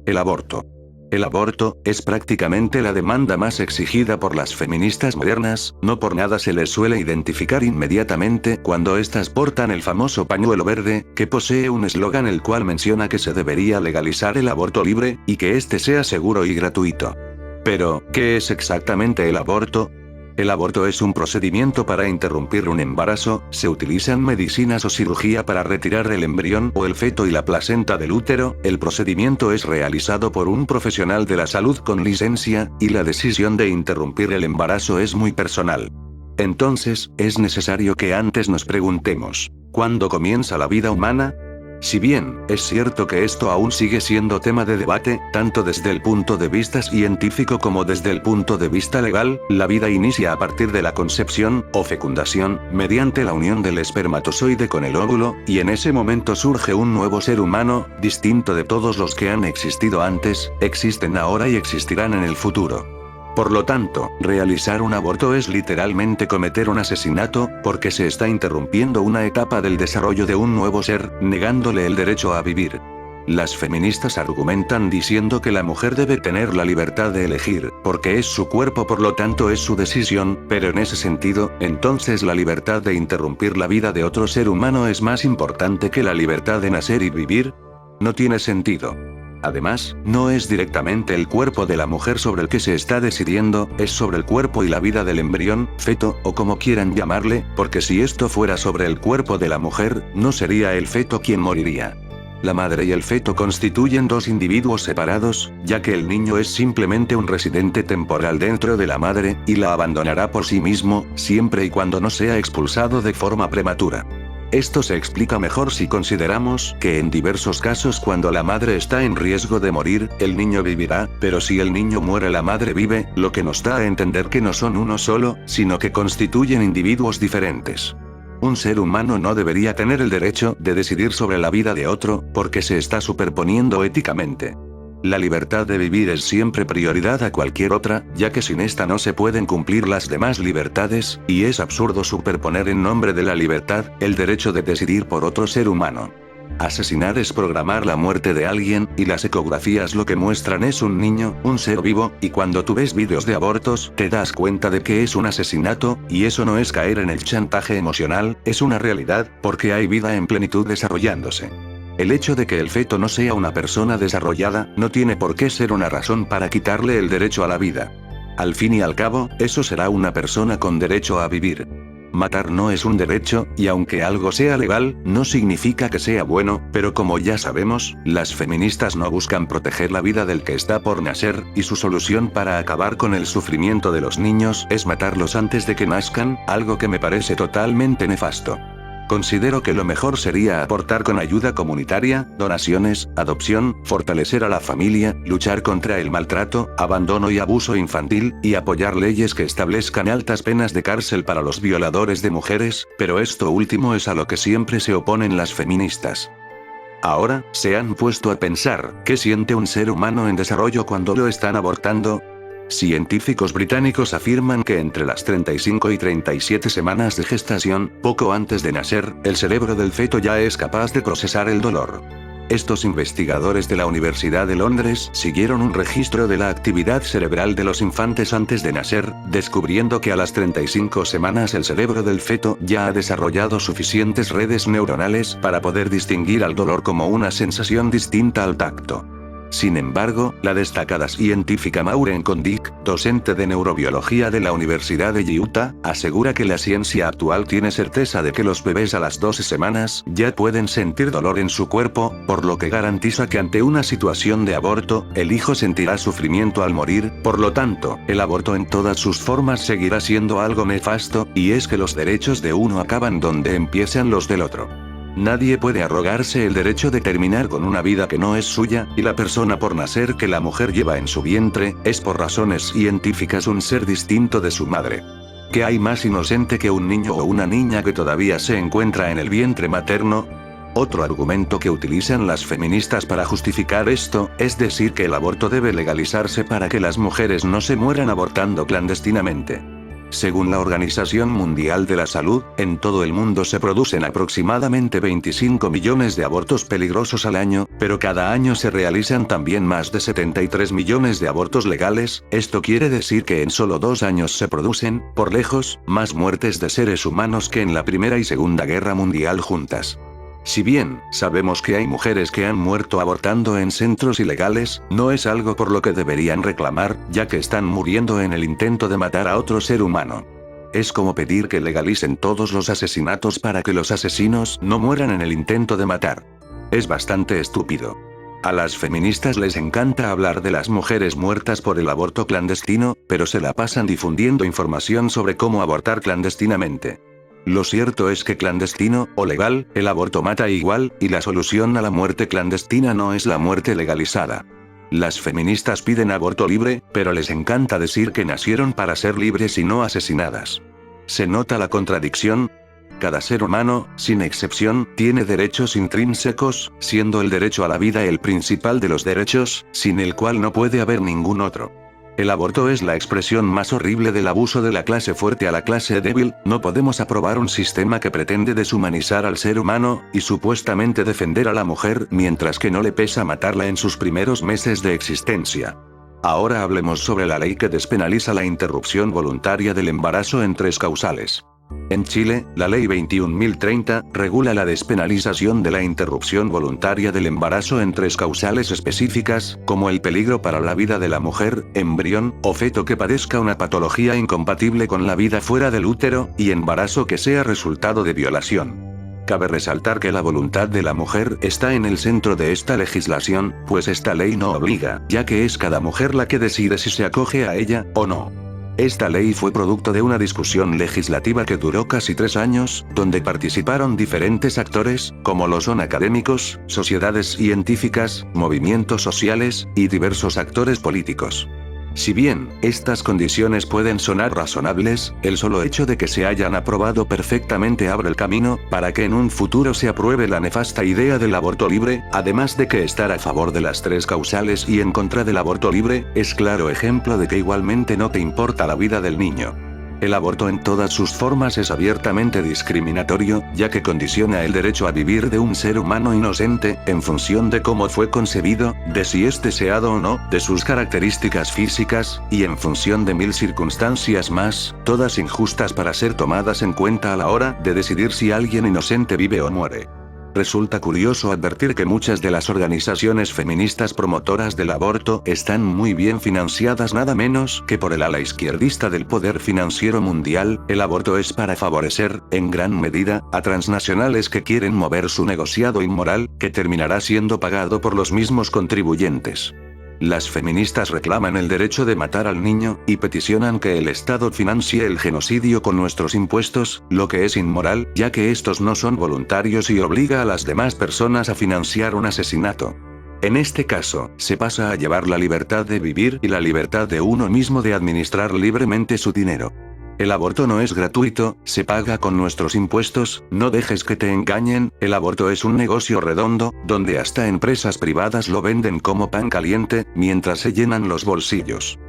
El aborto. El aborto es prácticamente la demanda más exigida por las feministas modernas, no por nada se les suele identificar inmediatamente cuando éstas portan el famoso pañuelo verde, que posee un eslogan el cual menciona que se debería legalizar el aborto libre, y que este sea seguro y gratuito. Pero, ¿qué es exactamente el aborto? El aborto es un procedimiento para interrumpir un embarazo, se utilizan medicinas o cirugía para retirar el embrión o el feto y la placenta del útero, el procedimiento es realizado por un profesional de la salud con licencia, y la decisión de interrumpir el embarazo es muy personal. Entonces, es necesario que antes nos preguntemos, ¿cuándo comienza la vida humana? Si bien, es cierto que esto aún sigue siendo tema de debate, tanto desde el punto de vista científico como desde el punto de vista legal, la vida inicia a partir de la concepción, o fecundación, mediante la unión del espermatozoide con el óvulo, y en ese momento surge un nuevo ser humano, distinto de todos los que han existido antes, existen ahora y existirán en el futuro. Por lo tanto, realizar un aborto es literalmente cometer un asesinato, porque se está interrumpiendo una etapa del desarrollo de un nuevo ser, negándole el derecho a vivir. Las feministas argumentan diciendo que la mujer debe tener la libertad de elegir, porque es su cuerpo, por lo tanto es su decisión, pero en ese sentido, entonces la libertad de interrumpir la vida de otro ser humano es más importante que la libertad de nacer y vivir. No tiene sentido. Además, no es directamente el cuerpo de la mujer sobre el que se está decidiendo, es sobre el cuerpo y la vida del embrión, feto, o como quieran llamarle, porque si esto fuera sobre el cuerpo de la mujer, no sería el feto quien moriría. La madre y el feto constituyen dos individuos separados, ya que el niño es simplemente un residente temporal dentro de la madre, y la abandonará por sí mismo, siempre y cuando no sea expulsado de forma prematura. Esto se explica mejor si consideramos que en diversos casos cuando la madre está en riesgo de morir, el niño vivirá, pero si el niño muere la madre vive, lo que nos da a entender que no son uno solo, sino que constituyen individuos diferentes. Un ser humano no debería tener el derecho de decidir sobre la vida de otro, porque se está superponiendo éticamente. La libertad de vivir es siempre prioridad a cualquier otra, ya que sin esta no se pueden cumplir las demás libertades, y es absurdo superponer en nombre de la libertad, el derecho de decidir por otro ser humano. Asesinar es programar la muerte de alguien, y las ecografías lo que muestran es un niño, un ser vivo, y cuando tú ves vídeos de abortos, te das cuenta de que es un asesinato, y eso no es caer en el chantaje emocional, es una realidad, porque hay vida en plenitud desarrollándose. El hecho de que el feto no sea una persona desarrollada, no tiene por qué ser una razón para quitarle el derecho a la vida. Al fin y al cabo, eso será una persona con derecho a vivir. Matar no es un derecho, y aunque algo sea legal, no significa que sea bueno, pero como ya sabemos, las feministas no buscan proteger la vida del que está por nacer, y su solución para acabar con el sufrimiento de los niños es matarlos antes de que nazcan, algo que me parece totalmente nefasto. Considero que lo mejor sería aportar con ayuda comunitaria, donaciones, adopción, fortalecer a la familia, luchar contra el maltrato, abandono y abuso infantil, y apoyar leyes que establezcan altas penas de cárcel para los violadores de mujeres, pero esto último es a lo que siempre se oponen las feministas. Ahora, ¿se han puesto a pensar qué siente un ser humano en desarrollo cuando lo están abortando? Científicos británicos afirman que entre las 35 y 37 semanas de gestación, poco antes de nacer, el cerebro del feto ya es capaz de procesar el dolor. Estos investigadores de la Universidad de Londres siguieron un registro de la actividad cerebral de los infantes antes de nacer, descubriendo que a las 35 semanas el cerebro del feto ya ha desarrollado suficientes redes neuronales para poder distinguir al dolor como una sensación distinta al tacto. Sin embargo, la destacada científica Maureen Kondik, docente de neurobiología de la Universidad de Utah, asegura que la ciencia actual tiene certeza de que los bebés a las 12 semanas ya pueden sentir dolor en su cuerpo, por lo que garantiza que ante una situación de aborto, el hijo sentirá sufrimiento al morir, por lo tanto, el aborto en todas sus formas seguirá siendo algo nefasto, y es que los derechos de uno acaban donde empiezan los del otro. Nadie puede arrogarse el derecho de terminar con una vida que no es suya, y la persona por nacer que la mujer lleva en su vientre, es por razones científicas un ser distinto de su madre. ¿Qué hay más inocente que un niño o una niña que todavía se encuentra en el vientre materno? Otro argumento que utilizan las feministas para justificar esto, es decir que el aborto debe legalizarse para que las mujeres no se mueran abortando clandestinamente. Según la Organización Mundial de la Salud, en todo el mundo se producen aproximadamente 25 millones de abortos peligrosos al año, pero cada año se realizan también más de 73 millones de abortos legales. Esto quiere decir que en solo 2 años se producen, por lejos, más muertes de seres humanos que en la Primera y Segunda Guerra Mundial juntas. Si bien, sabemos que hay mujeres que han muerto abortando en centros ilegales, no es algo por lo que deberían reclamar, ya que están muriendo en el intento de matar a otro ser humano. Es como pedir que legalicen todos los asesinatos para que los asesinos no mueran en el intento de matar. Es bastante estúpido. A las feministas les encanta hablar de las mujeres muertas por el aborto clandestino, pero se la pasan difundiendo información sobre cómo abortar clandestinamente. Lo cierto es que clandestino, o legal, el aborto mata igual, y la solución a la muerte clandestina no es la muerte legalizada. Las feministas piden aborto libre, pero les encanta decir que nacieron para ser libres y no asesinadas. ¿Se nota la contradicción? Cada ser humano, sin excepción, tiene derechos intrínsecos, siendo el derecho a la vida el principal de los derechos, sin el cual no puede haber ningún otro. El aborto es la expresión más horrible del abuso de la clase fuerte a la clase débil. No podemos aprobar un sistema que pretende deshumanizar al ser humano, y supuestamente defender a la mujer mientras que no le pesa matarla en sus primeros meses de existencia. Ahora hablemos sobre la ley que despenaliza la interrupción voluntaria del embarazo en 3 causales. En Chile, la Ley 21.030 regula la despenalización de la interrupción voluntaria del embarazo en 3 causales específicas, como el peligro para la vida de la mujer, embrión, o feto que padezca una patología incompatible con la vida fuera del útero, y embarazo que sea resultado de violación. Cabe resaltar que la voluntad de la mujer está en el centro de esta legislación, pues esta ley no obliga, ya que es cada mujer la que decide si se acoge a ella, o no. Esta ley fue producto de una discusión legislativa que duró casi 3 años, donde participaron diferentes actores, como lo son académicos, sociedades científicas, movimientos sociales, y diversos actores políticos. Si bien, estas condiciones pueden sonar razonables, el solo hecho de que se hayan aprobado perfectamente abre el camino, para que en un futuro se apruebe la nefasta idea del aborto libre, además de que estar a favor de las 3 causales y en contra del aborto libre, es claro ejemplo de que igualmente no te importa la vida del niño. El aborto en todas sus formas es abiertamente discriminatorio, ya que condiciona el derecho a vivir de un ser humano inocente, en función de cómo fue concebido, de si es deseado o no, de sus características físicas, y en función de 1000 circunstancias más, todas injustas para ser tomadas en cuenta a la hora de decidir si alguien inocente vive o muere. Resulta curioso advertir que muchas de las organizaciones feministas promotoras del aborto están muy bien financiadas nada menos que por el ala izquierdista del poder financiero mundial. El aborto es para favorecer, en gran medida, a transnacionales que quieren mover su negociado inmoral, que terminará siendo pagado por los mismos contribuyentes. Las feministas reclaman el derecho de matar al niño, y peticionan que el Estado financie el genocidio con nuestros impuestos, lo que es inmoral, ya que estos no son voluntarios y obliga a las demás personas a financiar un asesinato. En este caso, se pasa a llevar la libertad de vivir y la libertad de uno mismo de administrar libremente su dinero. El aborto no es gratuito, se paga con nuestros impuestos. No dejes que te engañen, el aborto es un negocio redondo, donde hasta empresas privadas lo venden como pan caliente, mientras se llenan los bolsillos.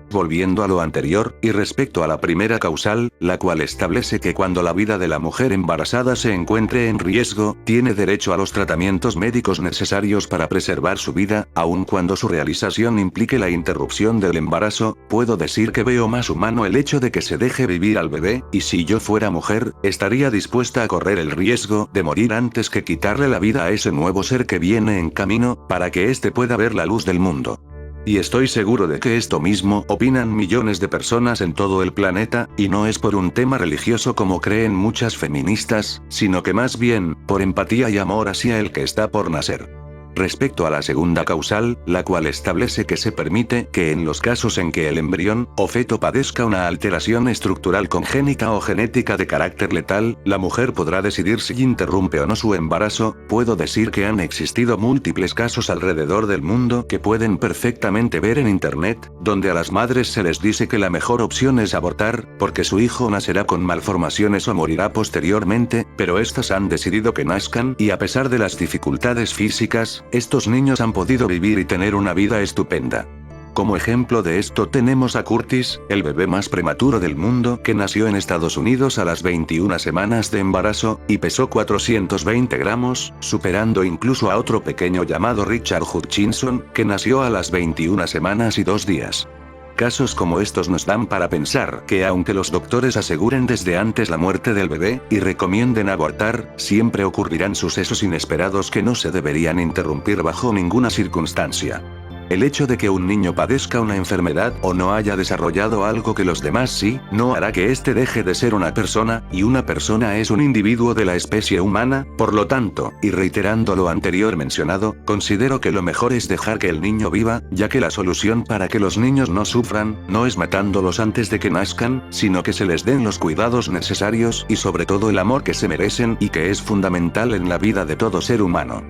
Volviendo a lo anterior, y respecto a la primera causal, la cual establece que cuando la vida de la mujer embarazada se encuentre en riesgo, tiene derecho a los tratamientos médicos necesarios para preservar su vida, aun cuando su realización implique la interrupción del embarazo, puedo decir que veo más humano el hecho de que se deje vivir al bebé, y si yo fuera mujer, estaría dispuesta a correr el riesgo de morir antes que quitarle la vida a ese nuevo ser que viene en camino, para que éste pueda ver la luz del mundo. Y estoy seguro de que esto mismo opinan millones de personas en todo el planeta, y no es por un tema religioso como creen muchas feministas, sino que más bien, por empatía y amor hacia el que está por nacer. Respecto a la segunda causal, la cual establece que se permite que en los casos en que el embrión o feto padezca una alteración estructural congénita o genética de carácter letal, la mujer podrá decidir si interrumpe o no su embarazo. Puedo decir que han existido múltiples casos alrededor del mundo que pueden perfectamente ver en internet, donde a las madres se les dice que la mejor opción es abortar, porque su hijo nacerá con malformaciones o morirá posteriormente, pero estas han decidido que nazcan, y a pesar de las dificultades físicas, estos niños han podido vivir y tener una vida estupenda. Como ejemplo de esto tenemos a Curtis, el bebé más prematuro del mundo, que nació en Estados Unidos a las 21 semanas de embarazo, y pesó 420 gramos, superando incluso a otro pequeño llamado Richard Hutchinson, que nació a las 21 semanas y 2 días. Casos como estos nos dan para pensar que aunque los doctores aseguren desde antes la muerte del bebé, y recomienden abortar, siempre ocurrirán sucesos inesperados que no se deberían interrumpir bajo ninguna circunstancia. El hecho de que un niño padezca una enfermedad o no haya desarrollado algo que los demás sí, no hará que éste deje de ser una persona, y una persona es un individuo de la especie humana. Por lo tanto, y reiterando lo anterior mencionado, considero que lo mejor es dejar que el niño viva, ya que la solución para que los niños no sufran, no es matándolos antes de que nazcan, sino que se les den los cuidados necesarios y sobre todo el amor que se merecen y que es fundamental en la vida de todo ser humano.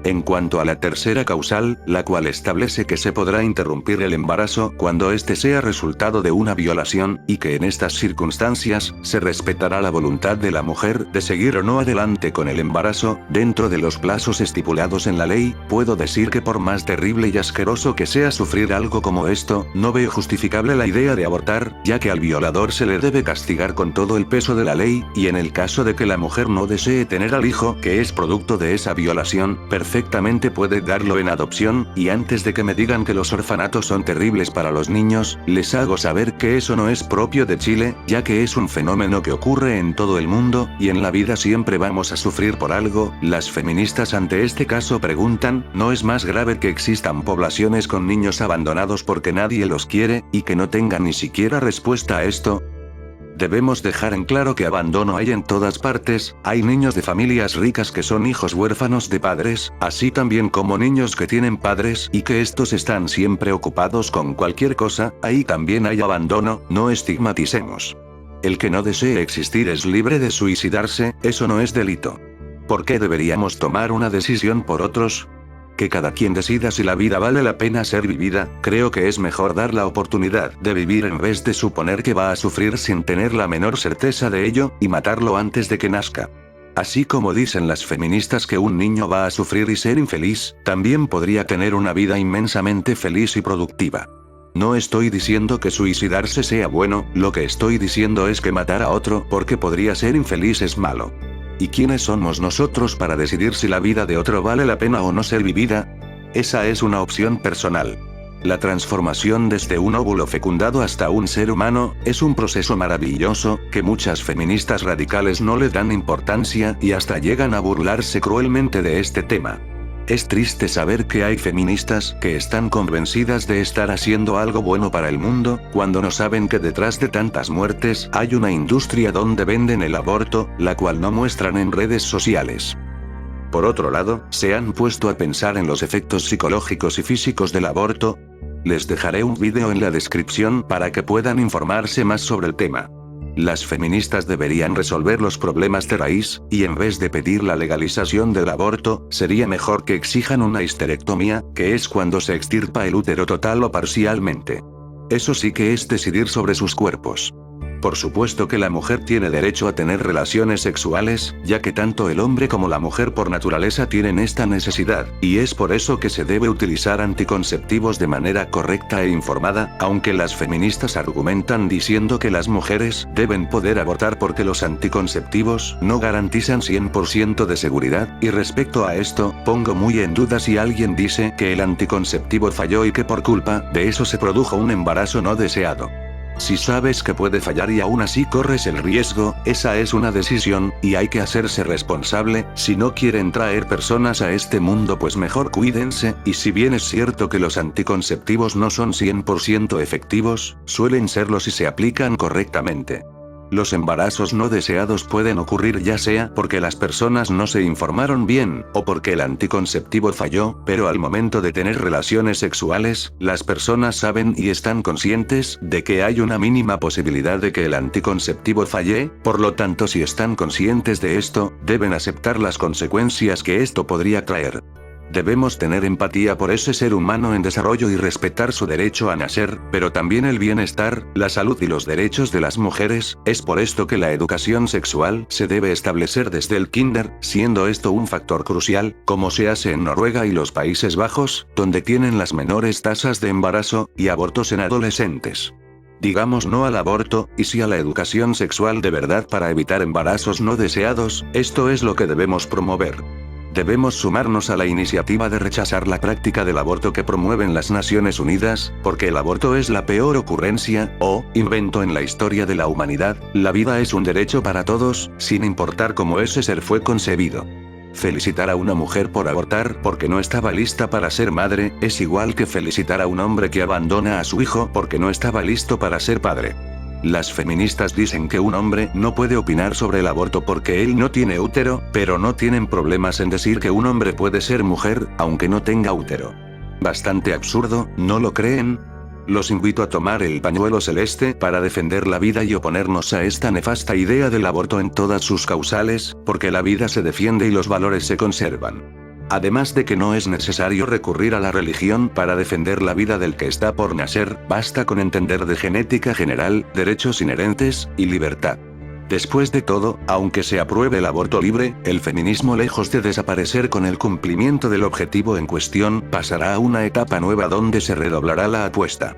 En cuanto a la tercera causal, la cual establece que se podrá interrumpir el embarazo cuando éste sea resultado de una violación, y que en estas circunstancias, se respetará la voluntad de la mujer de seguir o no adelante con el embarazo, dentro de los plazos estipulados en la ley, puedo decir que por más terrible y asqueroso que sea sufrir algo como esto, no veo justificable la idea de abortar, ya que al violador se le debe castigar con todo el peso de la ley, y en el caso de que la mujer no desee tener al hijo que es producto de esa violación, perfectamente puede darlo en adopción, y antes de que me digan que los orfanatos son terribles para los niños, les hago saber que eso no es propio de Chile, ya que es un fenómeno que ocurre en todo el mundo, y en la vida siempre vamos a sufrir por algo. Las feministas ante este caso preguntan, ¿no es más grave que existan poblaciones con niños abandonados porque nadie los quiere, y que no tengan ni siquiera respuesta a esto? Debemos dejar en claro que abandono hay en todas partes, hay niños de familias ricas que son hijos huérfanos de padres, así también como niños que tienen padres y que estos están siempre ocupados con cualquier cosa, ahí también hay abandono, no estigmaticemos. El que no desee existir es libre de suicidarse, eso no es delito. ¿Por qué deberíamos tomar una decisión por otros? Que cada quien decida si la vida vale la pena ser vivida, creo que es mejor dar la oportunidad de vivir en vez de suponer que va a sufrir sin tener la menor certeza de ello, y matarlo antes de que nazca. Así como dicen las feministas que un niño va a sufrir y ser infeliz, también podría tener una vida inmensamente feliz y productiva. No estoy diciendo que suicidarse sea bueno, lo que estoy diciendo es que matar a otro porque podría ser infeliz es malo. ¿Y quiénes somos nosotros para decidir si la vida de otro vale la pena o no ser vivida? Esa es una opción personal. La transformación desde un óvulo fecundado hasta un ser humano, es un proceso maravilloso, que muchas feministas radicales no le dan importancia y hasta llegan a burlarse cruelmente de este tema. Es triste saber que hay feministas que están convencidas de estar haciendo algo bueno para el mundo, cuando no saben que detrás de tantas muertes hay una industria donde venden el aborto, la cual no muestran en redes sociales. Por otro lado, ¿se han puesto a pensar en los efectos psicológicos y físicos del aborto? Les dejaré un vídeo en la descripción para que puedan informarse más sobre el tema. Las feministas deberían resolver los problemas de raíz, y en vez de pedir la legalización del aborto, sería mejor que exijan una histerectomía, que es cuando se extirpa el útero total o parcialmente. Eso sí que es decidir sobre sus cuerpos. Por supuesto que la mujer tiene derecho a tener relaciones sexuales, ya que tanto el hombre como la mujer por naturaleza tienen esta necesidad, y es por eso que se debe utilizar anticonceptivos de manera correcta e informada, aunque las feministas argumentan diciendo que las mujeres deben poder abortar porque los anticonceptivos no garantizan 100% de seguridad, y respecto a esto, pongo muy en duda si alguien dice que el anticonceptivo falló y que por culpa de eso se produjo un embarazo no deseado. Si sabes que puede fallar y aún así corres el riesgo, esa es una decisión, y hay que hacerse responsable. Si no quieren traer personas a este mundo, pues mejor cuídense, y si bien es cierto que los anticonceptivos no son 100% efectivos, suelen serlo si se aplican correctamente. Los embarazos no deseados pueden ocurrir ya sea porque las personas no se informaron bien, o porque el anticonceptivo falló, pero al momento de tener relaciones sexuales, las personas saben y están conscientes de que hay una mínima posibilidad de que el anticonceptivo falle, por lo tanto si están conscientes de esto, deben aceptar las consecuencias que esto podría traer. Debemos tener empatía por ese ser humano en desarrollo y respetar su derecho a nacer, pero también el bienestar, la salud y los derechos de las mujeres. Es por esto que la educación sexual se debe establecer desde el kinder, siendo esto un factor crucial, como se hace en Noruega y los Países Bajos, donde tienen las menores tasas de embarazo y abortos en adolescentes. Digamos no al aborto, y sí a la educación sexual de verdad para evitar embarazos no deseados. Esto es lo que debemos promover. Debemos sumarnos a la iniciativa de rechazar la práctica del aborto que promueven las Naciones Unidas, porque el aborto es la peor ocurrencia, o invento en la historia de la humanidad. La vida es un derecho para todos, sin importar cómo ese ser fue concebido. Felicitar a una mujer por abortar porque no estaba lista para ser madre, es igual que felicitar a un hombre que abandona a su hijo porque no estaba listo para ser padre. Las feministas dicen que un hombre no puede opinar sobre el aborto porque él no tiene útero, pero no tienen problemas en decir que un hombre puede ser mujer, aunque no tenga útero. Bastante absurdo, ¿no lo creen? Los invito a tomar el pañuelo celeste para defender la vida y oponernos a esta nefasta idea del aborto en todas sus causales, porque la vida se defiende y los valores se conservan. Además de que no es necesario recurrir a la religión para defender la vida del que está por nacer, basta con entender de genética general, derechos inherentes, y libertad. Después de todo, aunque se apruebe el aborto libre, el feminismo, lejos de desaparecer con el cumplimiento del objetivo en cuestión, pasará a una etapa nueva donde se redoblará la apuesta.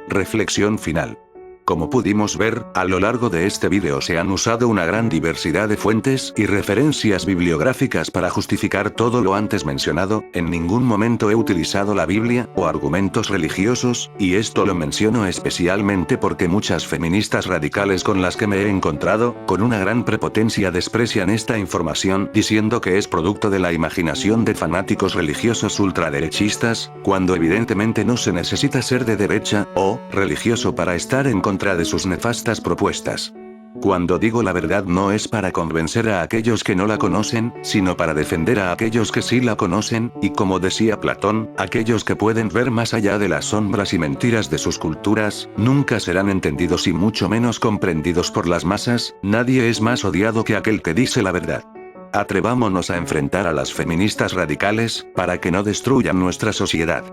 Reflexión final. Como pudimos ver, a lo largo de este vídeo se han usado una gran diversidad de fuentes y referencias bibliográficas para justificar todo lo antes mencionado. En ningún momento he utilizado la Biblia o argumentos religiosos, y esto lo menciono especialmente porque muchas feministas radicales con las que me he encontrado, con una gran prepotencia desprecian esta información diciendo que es producto de la imaginación de fanáticos religiosos ultraderechistas, cuando evidentemente no se necesita ser de derecha o religioso para estar en contra de sus nefastas propuestas. Cuando digo la verdad no es para convencer a aquellos que no la conocen, sino para defender a aquellos que sí la conocen, y como decía Platón, aquellos que pueden ver más allá de las sombras y mentiras de sus culturas, nunca serán entendidos y mucho menos comprendidos por las masas. Nadie es más odiado que aquel que dice la verdad. Atrevámonos a enfrentar a las feministas radicales, para que no destruyan nuestra sociedad.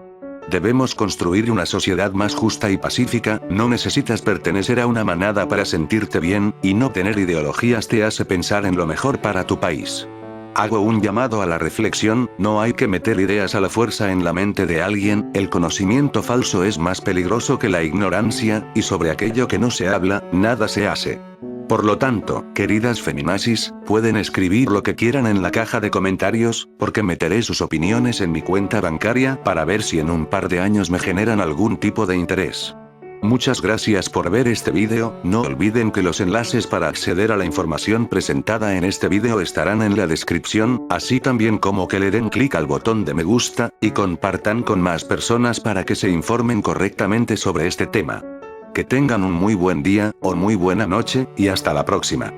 Debemos construir una sociedad más justa y pacífica. No necesitas pertenecer a una manada para sentirte bien, y no tener ideologías te hace pensar en lo mejor para tu país. Hago un llamado a la reflexión, no hay que meter ideas a la fuerza en la mente de alguien, el conocimiento falso es más peligroso que la ignorancia, y sobre aquello que no se habla, nada se hace. Por lo tanto, queridas feminazis, pueden escribir lo que quieran en la caja de comentarios, porque meteré sus opiniones en mi cuenta bancaria para ver si en un par de años me generan algún tipo de interés. Muchas gracias por ver este vídeo. No olviden que los enlaces para acceder a la información presentada en este vídeo estarán en la descripción, así también como que le den clic al botón de me gusta, y compartan con más personas para que se informen correctamente sobre este tema. Que tengan un muy buen día, o muy buena noche, y hasta la próxima.